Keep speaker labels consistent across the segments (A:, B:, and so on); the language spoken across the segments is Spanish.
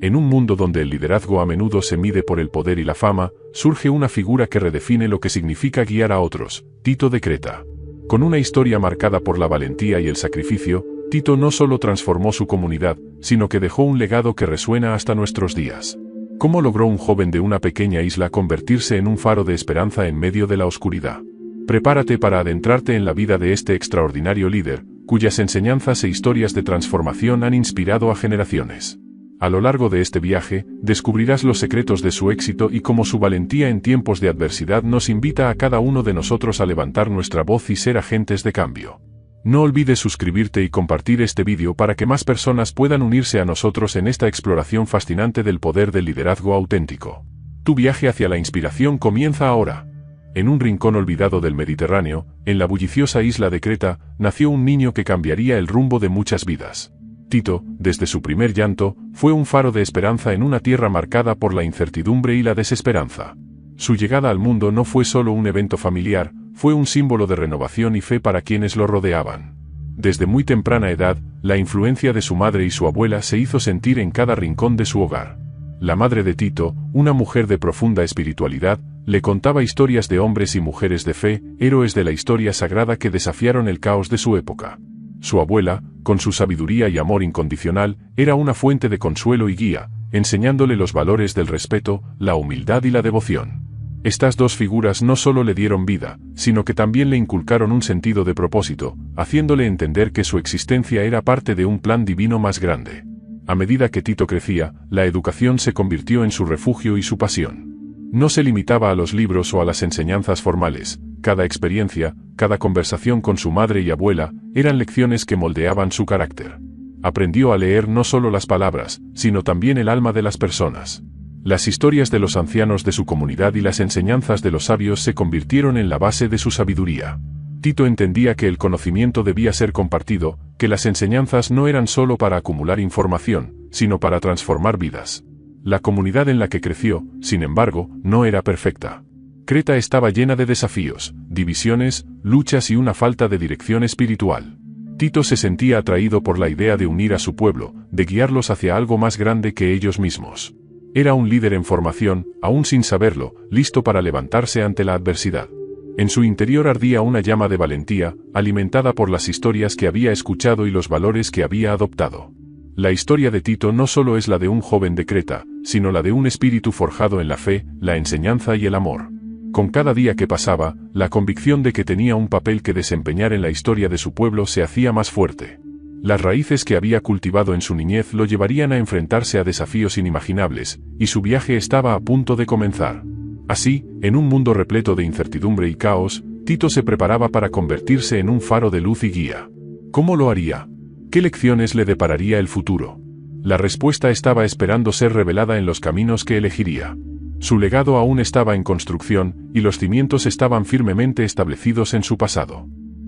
A: En un mundo donde el liderazgo a menudo se mide por el poder y la fama, surge una figura que redefine lo que significa guiar a otros, Tito de Creta. Con una historia marcada por la valentía y el sacrificio, Tito no solo transformó su comunidad, sino que dejó un legado que resuena hasta nuestros días. ¿Cómo logró un joven de una pequeña isla convertirse en un faro de esperanza en medio de la oscuridad? Prepárate para adentrarte en la vida de este extraordinario líder, cuyas enseñanzas e historias de transformación han inspirado a generaciones. A lo largo de este viaje, descubrirás los secretos de su éxito y cómo su valentía en tiempos de adversidad nos invita a cada uno de nosotros a levantar nuestra voz y ser agentes de cambio. No olvides suscribirte y compartir este vídeo para que más personas puedan unirse a nosotros en esta exploración fascinante del poder del liderazgo auténtico. Tu viaje hacia la inspiración comienza ahora. En un rincón olvidado del Mediterráneo, en la bulliciosa isla de Creta, nació un niño que cambiaría el rumbo de muchas vidas. Tito, desde su primer llanto, fue un faro de esperanza en una tierra marcada por la incertidumbre y la desesperanza. Su llegada al mundo no fue solo un evento familiar, fue un símbolo de renovación y fe para quienes lo rodeaban. Desde muy temprana edad, la influencia de su madre y su abuela se hizo sentir en cada rincón de su hogar. La madre de Tito, una mujer de profunda espiritualidad, le contaba historias de hombres y mujeres de fe, héroes de la historia sagrada que desafiaron el caos de su época. Su abuela, con su sabiduría y amor incondicional, era una fuente de consuelo y guía, enseñándole los valores del respeto, la humildad y la devoción. Estas dos figuras no solo le dieron vida, sino que también le inculcaron un sentido de propósito, haciéndole entender que su existencia era parte de un plan divino más grande. A medida que Tito crecía, la educación se convirtió en su refugio y su pasión. No se limitaba a los libros o a las enseñanzas formales. Cada experiencia, cada conversación con su madre y abuela, eran lecciones que moldeaban su carácter. Aprendió a leer no solo las palabras, sino también el alma de las personas. Las historias de los ancianos de su comunidad y las enseñanzas de los sabios se convirtieron en la base de su sabiduría. Tito entendía que el conocimiento debía ser compartido, que las enseñanzas no eran solo para acumular información, sino para transformar vidas. La comunidad en la que creció, sin embargo, no era perfecta. Creta estaba llena de desafíos, divisiones, luchas y una falta de dirección espiritual. Tito se sentía atraído por la idea de unir a su pueblo, de guiarlos hacia algo más grande que ellos mismos. Era un líder en formación, aún sin saberlo, listo para levantarse ante la adversidad. En su interior ardía una llama de valentía, alimentada por las historias que había escuchado y los valores que había adoptado. La historia de Tito no solo es la de un joven de Creta, sino la de un espíritu forjado en la fe, la enseñanza y el amor. Con cada día que pasaba, la convicción de que tenía un papel que desempeñar en la historia de su pueblo se hacía más fuerte. Las raíces que había cultivado en su niñez lo llevarían a enfrentarse a desafíos inimaginables, y su viaje estaba a punto de comenzar. Así, en un mundo repleto de incertidumbre y caos, Tito se preparaba para convertirse en un faro de luz y guía. ¿Cómo lo haría? ¿Qué lecciones le depararía el futuro? La respuesta estaba esperando ser revelada en los caminos que elegiría. Su legado aún estaba en construcción, y los cimientos estaban firmemente establecidos en su pasado.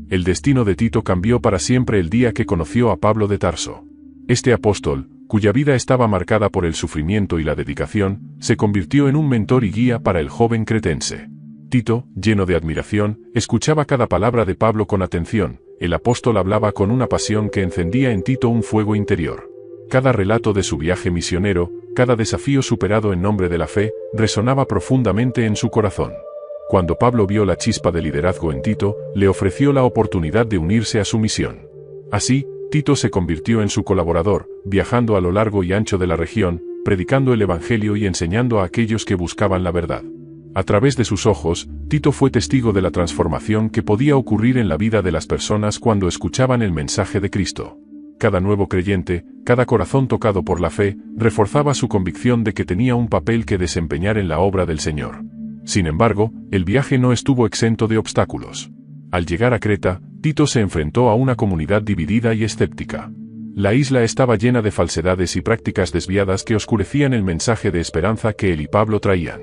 A: El destino de Tito cambió para siempre el día que conoció a Pablo de Tarso. Este apóstol, cuya vida estaba marcada por el sufrimiento y la dedicación, se convirtió en un mentor y guía para el joven cretense. Tito, lleno de admiración, escuchaba cada palabra de Pablo con atención. El apóstol hablaba con una pasión que encendía en Tito un fuego interior. Cada relato de su viaje misionero, cada desafío superado en nombre de la fe, resonaba profundamente en su corazón. Cuando Pablo vio la chispa de liderazgo en Tito, le ofreció la oportunidad de unirse a su misión. Así, Tito se convirtió en su colaborador, viajando a lo largo y ancho de la región, predicando el evangelio y enseñando a aquellos que buscaban la verdad. A través de sus ojos, Tito fue testigo de la transformación que podía ocurrir en la vida de las personas cuando escuchaban el mensaje de Cristo. Cada nuevo creyente, cada corazón tocado por la fe, reforzaba su convicción de que tenía un papel que desempeñar en la obra del Señor. Sin embargo, el viaje no estuvo exento de obstáculos. Al llegar a Creta, Tito se enfrentó a una comunidad dividida y escéptica. La isla estaba llena de falsedades y prácticas desviadas que oscurecían el mensaje de esperanza que él y Pablo traían.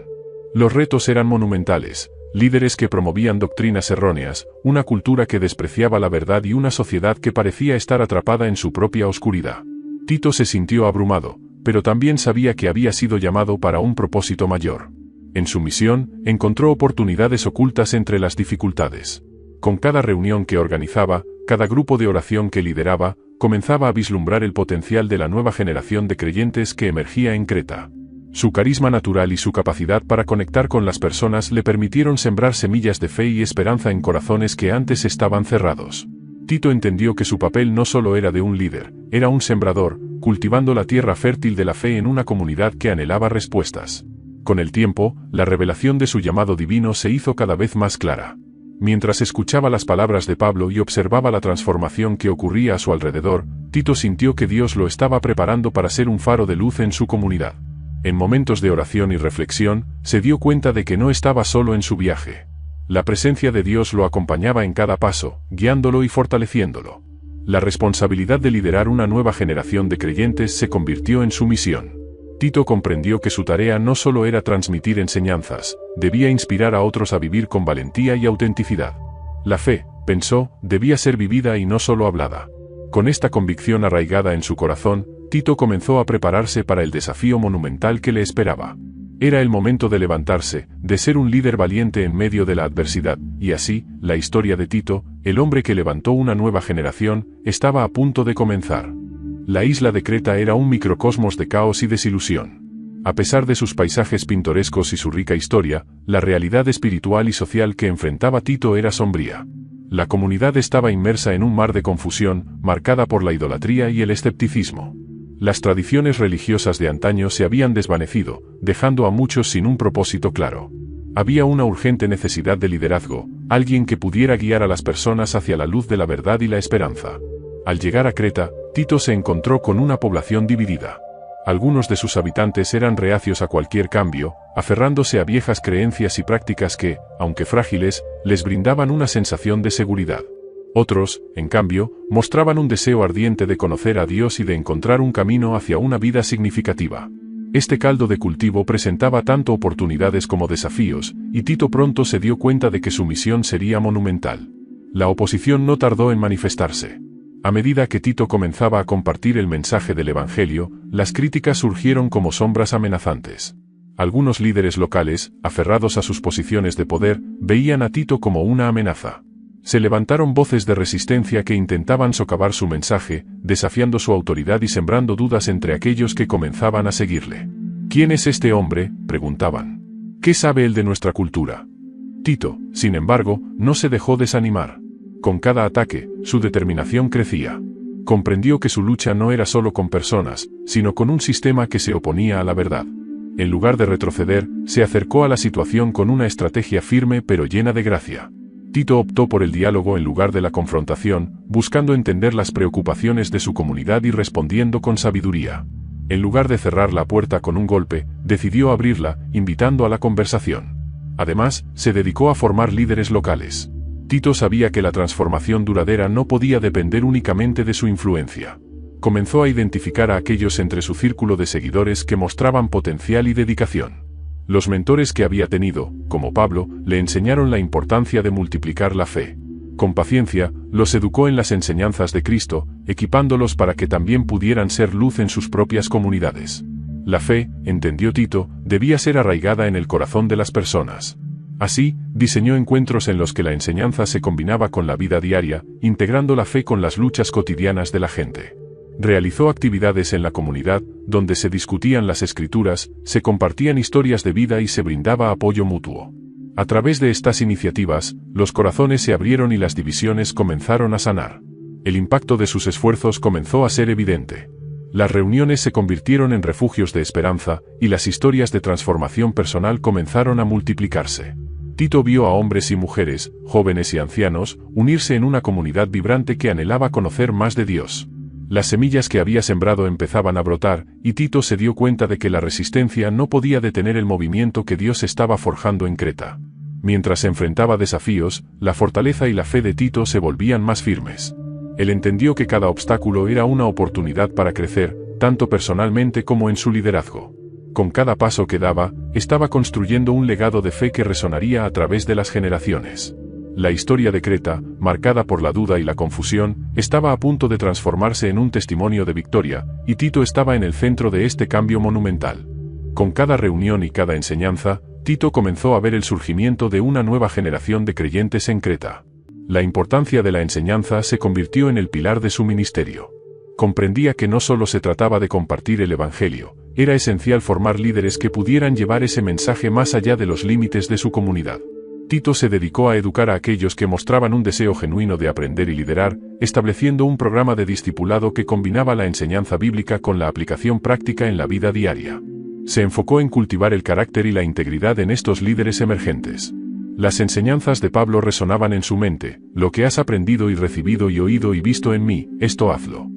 A: Los retos eran monumentales: líderes que promovían doctrinas erróneas, una cultura que despreciaba la verdad y una sociedad que parecía estar atrapada en su propia oscuridad. Tito se sintió abrumado, pero también sabía que había sido llamado para un propósito mayor. En su misión, encontró oportunidades ocultas entre las dificultades. Con cada reunión que organizaba, cada grupo de oración que lideraba, comenzaba a vislumbrar el potencial de la nueva generación de creyentes que emergía en Creta. Su carisma natural y su capacidad para conectar con las personas le permitieron sembrar semillas de fe y esperanza en corazones que antes estaban cerrados. Tito entendió que su papel no solo era de un líder, era un sembrador, cultivando la tierra fértil de la fe en una comunidad que anhelaba respuestas. Con el tiempo, la revelación de su llamado divino se hizo cada vez más clara. Mientras escuchaba las palabras de Pablo y observaba la transformación que ocurría a su alrededor, Tito sintió que Dios lo estaba preparando para ser un faro de luz en su comunidad. En momentos de oración y reflexión, se dio cuenta de que no estaba solo en su viaje. La presencia de Dios lo acompañaba en cada paso, guiándolo y fortaleciéndolo. La responsabilidad de liderar una nueva generación de creyentes se convirtió en su misión. Tito comprendió que su tarea no solo era transmitir enseñanzas, debía inspirar a otros a vivir con valentía y autenticidad. La fe, pensó, debía ser vivida y no solo hablada. Con esta convicción arraigada en su corazón, Tito comenzó a prepararse para el desafío monumental que le esperaba. Era el momento de levantarse, de ser un líder valiente en medio de la adversidad, y así, la historia de Tito, el hombre que levantó una nueva generación, estaba a punto de comenzar. La isla de Creta era un microcosmos de caos y desilusión. A pesar de sus paisajes pintorescos y su rica historia, la realidad espiritual y social que enfrentaba Tito era sombría. La comunidad estaba inmersa en un mar de confusión, marcada por la idolatría y el escepticismo. Las tradiciones religiosas de antaño se habían desvanecido, dejando a muchos sin un propósito claro. Había una urgente necesidad de liderazgo, alguien que pudiera guiar a las personas hacia la luz de la verdad y la esperanza. Al llegar a Creta, Tito se encontró con una población dividida. Algunos de sus habitantes eran reacios a cualquier cambio, aferrándose a viejas creencias y prácticas que, aunque frágiles, les brindaban una sensación de seguridad. Otros, en cambio, mostraban un deseo ardiente de conocer a Dios y de encontrar un camino hacia una vida significativa. Este caldo de cultivo presentaba tanto oportunidades como desafíos, y Tito pronto se dio cuenta de que su misión sería monumental. La oposición no tardó en manifestarse. A medida que Tito comenzaba a compartir el mensaje del Evangelio, las críticas surgieron como sombras amenazantes. Algunos líderes locales, aferrados a sus posiciones de poder, veían a Tito como una amenaza. Se levantaron voces de resistencia que intentaban socavar su mensaje, desafiando su autoridad y sembrando dudas entre aquellos que comenzaban a seguirle. ¿Quién es este hombre?, preguntaban. ¿Qué sabe él de nuestra cultura? Tito, sin embargo, no se dejó desanimar. Con cada ataque, su determinación crecía. Comprendió que su lucha no era solo con personas, sino con un sistema que se oponía a la verdad. En lugar de retroceder, se acercó a la situación con una estrategia firme pero llena de gracia. Tito optó por el diálogo en lugar de la confrontación, buscando entender las preocupaciones de su comunidad y respondiendo con sabiduría. En lugar de cerrar la puerta con un golpe, decidió abrirla, invitando a la conversación. Además, se dedicó a formar líderes locales. Tito sabía que la transformación duradera no podía depender únicamente de su influencia. Comenzó a identificar a aquellos entre su círculo de seguidores que mostraban potencial y dedicación. Los mentores que había tenido, como Pablo, le enseñaron la importancia de multiplicar la fe. Con paciencia, los educó en las enseñanzas de Cristo, equipándolos para que también pudieran ser luz en sus propias comunidades. La fe, entendió Tito, debía ser arraigada en el corazón de las personas. Así, diseñó encuentros en los que la enseñanza se combinaba con la vida diaria, integrando la fe con las luchas cotidianas de la gente. Realizó actividades en la comunidad, donde se discutían las escrituras, se compartían historias de vida y se brindaba apoyo mutuo. A través de estas iniciativas, los corazones se abrieron y las divisiones comenzaron a sanar. El impacto de sus esfuerzos comenzó a ser evidente. Las reuniones se convirtieron en refugios de esperanza, y las historias de transformación personal comenzaron a multiplicarse. Tito vio a hombres y mujeres, jóvenes y ancianos, unirse en una comunidad vibrante que anhelaba conocer más de Dios. Las semillas que había sembrado empezaban a brotar, y Tito se dio cuenta de que la resistencia no podía detener el movimiento que Dios estaba forjando en Creta. Mientras enfrentaba desafíos, la fortaleza y la fe de Tito se volvían más firmes. Él entendió que cada obstáculo era una oportunidad para crecer, tanto personalmente como en su liderazgo. Con cada paso que daba, estaba construyendo un legado de fe que resonaría a través de las generaciones. La historia de Creta, marcada por la duda y la confusión, estaba a punto de transformarse en un testimonio de victoria, y Tito estaba en el centro de este cambio monumental. Con cada reunión y cada enseñanza, Tito comenzó a ver el surgimiento de una nueva generación de creyentes en Creta. La importancia de la enseñanza se convirtió en el pilar de su ministerio. Comprendía que no solo se trataba de compartir el Evangelio, era esencial formar líderes que pudieran llevar ese mensaje más allá de los límites de su comunidad. Tito se dedicó a educar a aquellos que mostraban un deseo genuino de aprender y liderar, estableciendo un programa de discipulado que combinaba la enseñanza bíblica con la aplicación práctica en la vida diaria. Se enfocó en cultivar el carácter y la integridad en estos líderes emergentes. Las enseñanzas de Pablo resonaban en su mente: lo que has aprendido y recibido y oído y visto en mí, esto hazlo.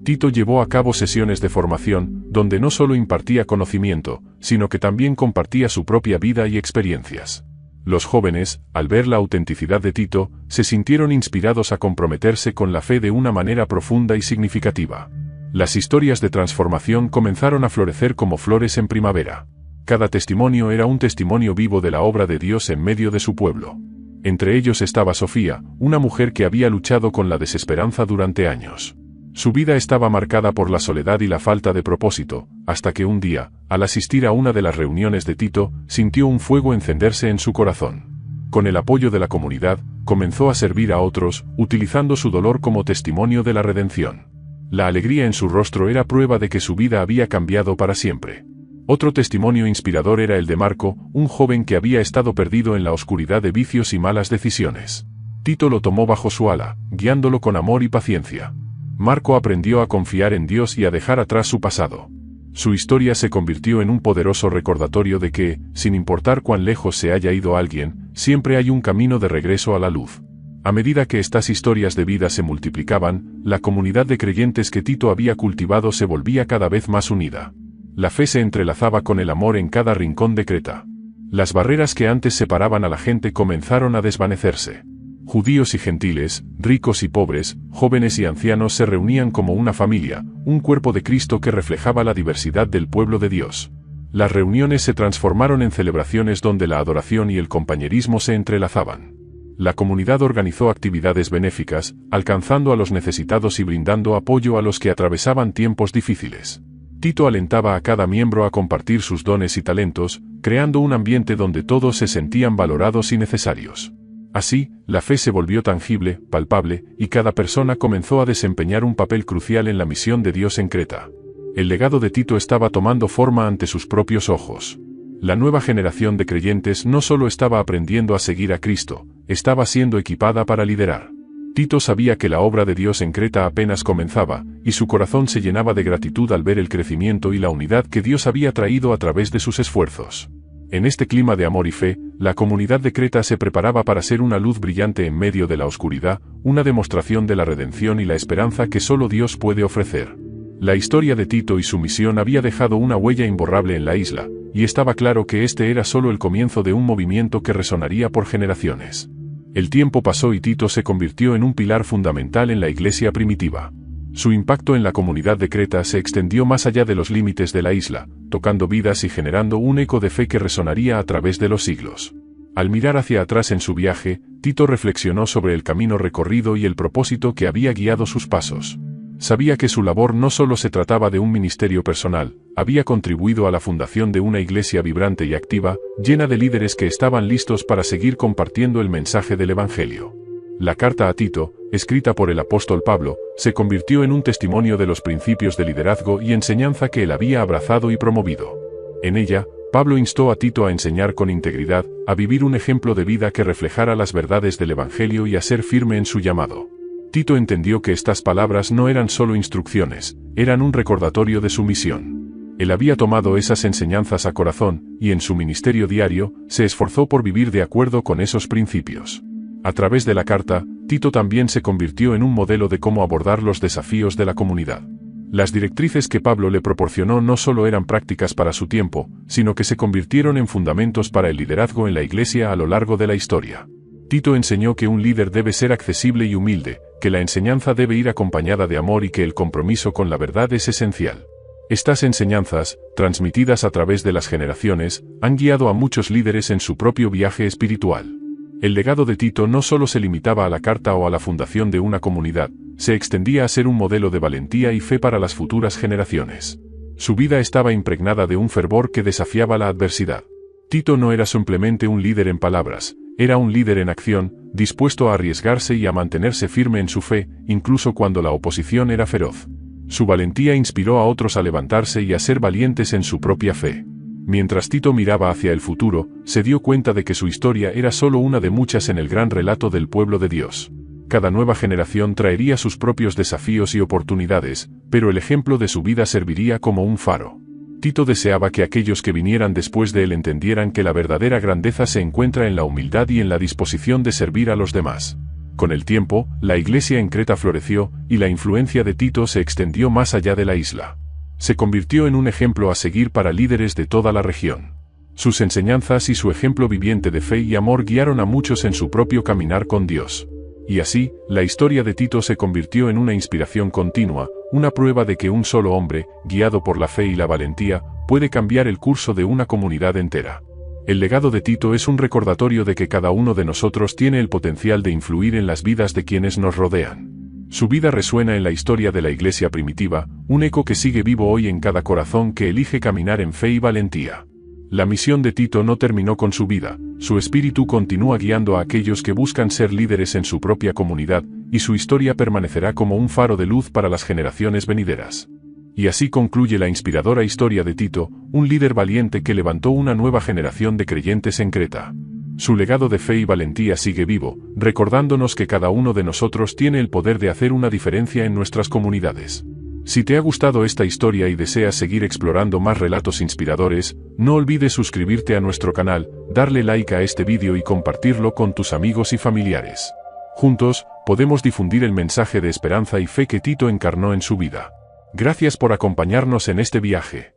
A: Tito llevó a cabo sesiones de formación, donde no solo impartía conocimiento, sino que también compartía su propia vida y experiencias. Los jóvenes, al ver la autenticidad de Tito, se sintieron inspirados a comprometerse con la fe de una manera profunda y significativa. Las historias de transformación comenzaron a florecer como flores en primavera. Cada testimonio era un testimonio vivo de la obra de Dios en medio de su pueblo. Entre ellos estaba Sofía, una mujer que había luchado con la desesperanza durante años. Su vida estaba marcada por la soledad y la falta de propósito, hasta que un día, al asistir a una de las reuniones de Tito, sintió un fuego encenderse en su corazón. Con el apoyo de la comunidad, comenzó a servir a otros, utilizando su dolor como testimonio de la redención. La alegría en su rostro era prueba de que su vida había cambiado para siempre. Otro testimonio inspirador era el de Marco, un joven que había estado perdido en la oscuridad de vicios y malas decisiones. Tito lo tomó bajo su ala, guiándolo con amor y paciencia. Marco aprendió a confiar en Dios y a dejar atrás su pasado. Su historia se convirtió en un poderoso recordatorio de que, sin importar cuán lejos se haya ido alguien, siempre hay un camino de regreso a la luz. A medida que estas historias de vida se multiplicaban, la comunidad de creyentes que Tito había cultivado se volvía cada vez más unida. La fe se entrelazaba con el amor en cada rincón de Creta. Las barreras que antes separaban a la gente comenzaron a desvanecerse. Judíos y gentiles, ricos y pobres, jóvenes y ancianos se reunían como una familia, un cuerpo de Cristo que reflejaba la diversidad del pueblo de Dios. Las reuniones se transformaron en celebraciones donde la adoración y el compañerismo se entrelazaban. La comunidad organizó actividades benéficas, alcanzando a los necesitados y brindando apoyo a los que atravesaban tiempos difíciles. Tito alentaba a cada miembro a compartir sus dones y talentos, creando un ambiente donde todos se sentían valorados y necesarios. Así, la fe se volvió tangible, palpable, y cada persona comenzó a desempeñar un papel crucial en la misión de Dios en Creta. El legado de Tito estaba tomando forma ante sus propios ojos. La nueva generación de creyentes no solo estaba aprendiendo a seguir a Cristo, estaba siendo equipada para liderar. Tito sabía que la obra de Dios en Creta apenas comenzaba, y su corazón se llenaba de gratitud al ver el crecimiento y la unidad que Dios había traído a través de sus esfuerzos. En este clima de amor y fe, la comunidad de Creta se preparaba para ser una luz brillante en medio de la oscuridad, una demostración de la redención y la esperanza que solo Dios puede ofrecer. La historia de Tito y su misión había dejado una huella imborrable en la isla, y estaba claro que este era solo el comienzo de un movimiento que resonaría por generaciones. El tiempo pasó y Tito se convirtió en un pilar fundamental en la iglesia primitiva. Su impacto en la comunidad de Creta se extendió más allá de los límites de la isla, tocando vidas y generando un eco de fe que resonaría a través de los siglos. Al mirar hacia atrás en su viaje, Tito reflexionó sobre el camino recorrido y el propósito que había guiado sus pasos. Sabía que su labor no solo se trataba de un ministerio personal, había contribuido a la fundación de una iglesia vibrante y activa, llena de líderes que estaban listos para seguir compartiendo el mensaje del Evangelio. La carta a Tito, escrita por el apóstol Pablo, se convirtió en un testimonio de los principios de liderazgo y enseñanza que él había abrazado y promovido. En ella, Pablo instó a Tito a enseñar con integridad, a vivir un ejemplo de vida que reflejara las verdades del Evangelio y a ser firme en su llamado. Tito entendió que estas palabras no eran solo instrucciones, eran un recordatorio de su misión. Él había tomado esas enseñanzas a corazón, y en su ministerio diario, se esforzó por vivir de acuerdo con esos principios. A través de la carta, Tito también se convirtió en un modelo de cómo abordar los desafíos de la comunidad. Las directrices que Pablo le proporcionó no solo eran prácticas para su tiempo, sino que se convirtieron en fundamentos para el liderazgo en la iglesia a lo largo de la historia. Tito enseñó que un líder debe ser accesible y humilde, que la enseñanza debe ir acompañada de amor y que el compromiso con la verdad es esencial. Estas enseñanzas, transmitidas a través de las generaciones, han guiado a muchos líderes en su propio viaje espiritual. El legado de Tito no solo se limitaba a la carta o a la fundación de una comunidad, se extendía a ser un modelo de valentía y fe para las futuras generaciones. Su vida estaba impregnada de un fervor que desafiaba la adversidad. Tito no era simplemente un líder en palabras, era un líder en acción, dispuesto a arriesgarse y a mantenerse firme en su fe, incluso cuando la oposición era feroz. Su valentía inspiró a otros a levantarse y a ser valientes en su propia fe. Mientras Tito miraba hacia el futuro, se dio cuenta de que su historia era solo una de muchas en el gran relato del pueblo de Dios. Cada nueva generación traería sus propios desafíos y oportunidades, pero el ejemplo de su vida serviría como un faro. Tito deseaba que aquellos que vinieran después de él entendieran que la verdadera grandeza se encuentra en la humildad y en la disposición de servir a los demás. Con el tiempo, la iglesia en Creta floreció, y la influencia de Tito se extendió más allá de la isla. Se convirtió en un ejemplo a seguir para líderes de toda la región. Sus enseñanzas y su ejemplo viviente de fe y amor guiaron a muchos en su propio caminar con Dios. Y así, la historia de Tito se convirtió en una inspiración continua, una prueba de que un solo hombre, guiado por la fe y la valentía, puede cambiar el curso de una comunidad entera. El legado de Tito es un recordatorio de que cada uno de nosotros tiene el potencial de influir en las vidas de quienes nos rodean. Su vida resuena en la historia de la iglesia primitiva, un eco que sigue vivo hoy en cada corazón que elige caminar en fe y valentía. La misión de Tito no terminó con su vida, su espíritu continúa guiando a aquellos que buscan ser líderes en su propia comunidad, y su historia permanecerá como un faro de luz para las generaciones venideras. Y así concluye la inspiradora historia de Tito, un líder valiente que levantó una nueva generación de creyentes en Creta. Su legado de fe y valentía sigue vivo, recordándonos que cada uno de nosotros tiene el poder de hacer una diferencia en nuestras comunidades. Si te ha gustado esta historia y deseas seguir explorando más relatos inspiradores, no olvides suscribirte a nuestro canal, darle like a este vídeo y compartirlo con tus amigos y familiares. Juntos, podemos difundir el mensaje de esperanza y fe que Tito encarnó en su vida. Gracias por acompañarnos en este viaje.